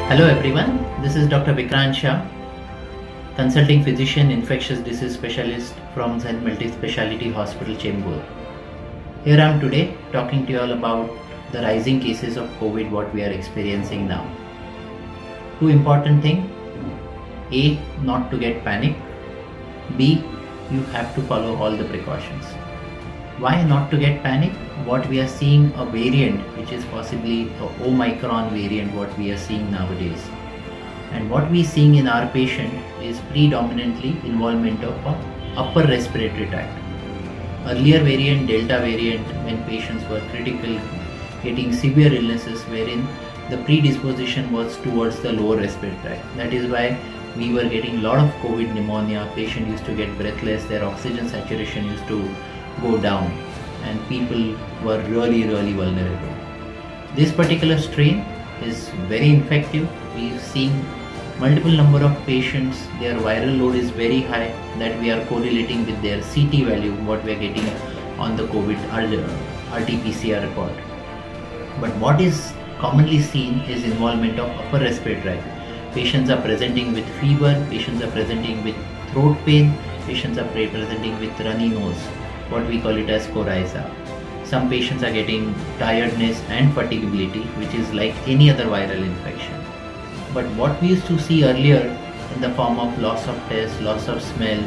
Hello everyone, this is Dr. Vikrant Shah, consulting physician, infectious disease specialist from Zen Multi-Speciality Hospital, Chembur. Here I am today talking to you all about the rising cases of COVID what we are experiencing now. Two important things: A, not to get panic. B, you have to follow all the precautions. Why not to get panic? What we are seeing a variant which is possibly a Omicron variant what we are seeing nowadays. And what we are seeing in our patient is predominantly involvement of upper respiratory tract. Earlier variant, Delta variant, when patients were critical, getting severe illnesses wherein the predisposition was towards the lower respiratory tract. That is why we were getting a lot of COVID pneumonia, patient used to get breathless, their oxygen saturation used to go down and people were really vulnerable. This particular strain is very infective. We've seen multiple number of patients, their viral load is very high, that we are correlating with their CT value, what we are getting on the COVID RT-PCR report. But what is commonly seen is involvement of upper respiratory tract. Patients are presenting with fever, patients are presenting with throat pain, patients are presenting with runny nose, what we call it as coryza. Some patients are getting tiredness and fatigability, which is like any other viral infection. But what we used to see earlier in the form of loss of taste, loss of smell,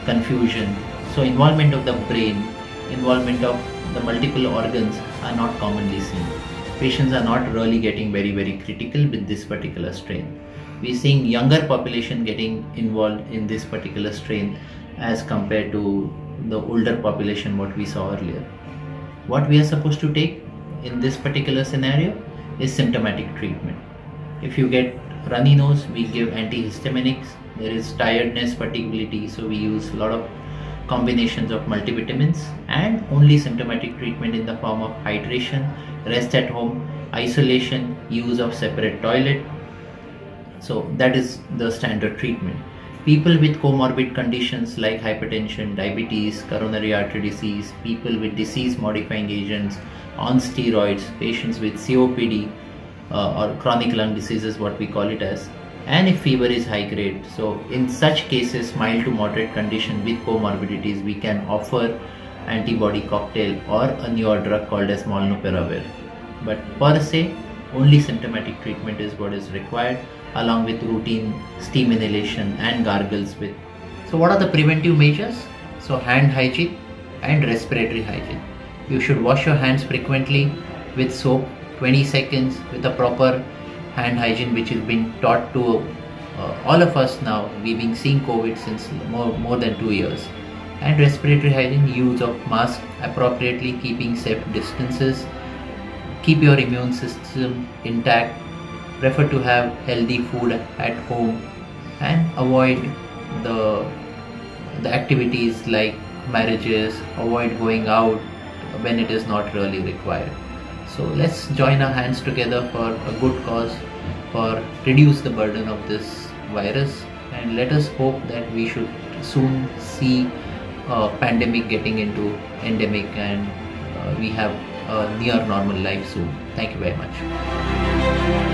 confusion, so involvement of the brain, involvement of the multiple organs are not commonly seen. Patients are not really getting very critical with this particular strain. We are seeing younger population getting involved in this particular strain as compared to the older population what we saw earlier. What we are supposed to take in this particular scenario is symptomatic treatment. If you get runny nose, we give antihistaminics. There is tiredness, fatigability, so we use a lot of combinations of multivitamins, and only symptomatic treatment in the form of hydration, rest at home, isolation, use of separate toilet. So that is the standard treatment. People with comorbid conditions like hypertension, diabetes, coronary artery disease, people with disease modifying agents, on steroids, patients with COPD or chronic lung diseases what we call it as, and if fever is high grade. So in such cases, mild to moderate condition with comorbidities, we can offer antibody cocktail or a newer drug called as molnupiravir. But per se, only symptomatic treatment is what is required, along with routine steam inhalation and gargles with. So what are the preventive measures? So hand hygiene and respiratory hygiene. You should wash your hands frequently with soap, 20 seconds, with a proper hand hygiene which has been taught to all of us now. We've been seeing COVID since more than 2 years. And respiratory hygiene, use of mask appropriately, keeping safe distances, keep your immune system intact, prefer to have healthy food at home, and avoid the activities like marriages, avoid going out when it is not really required. So let's join our hands together for a good cause, for reduce the burden of this virus, and let us hope that we should soon see pandemic getting into endemic and we have a near normal life soon. Thank you very much.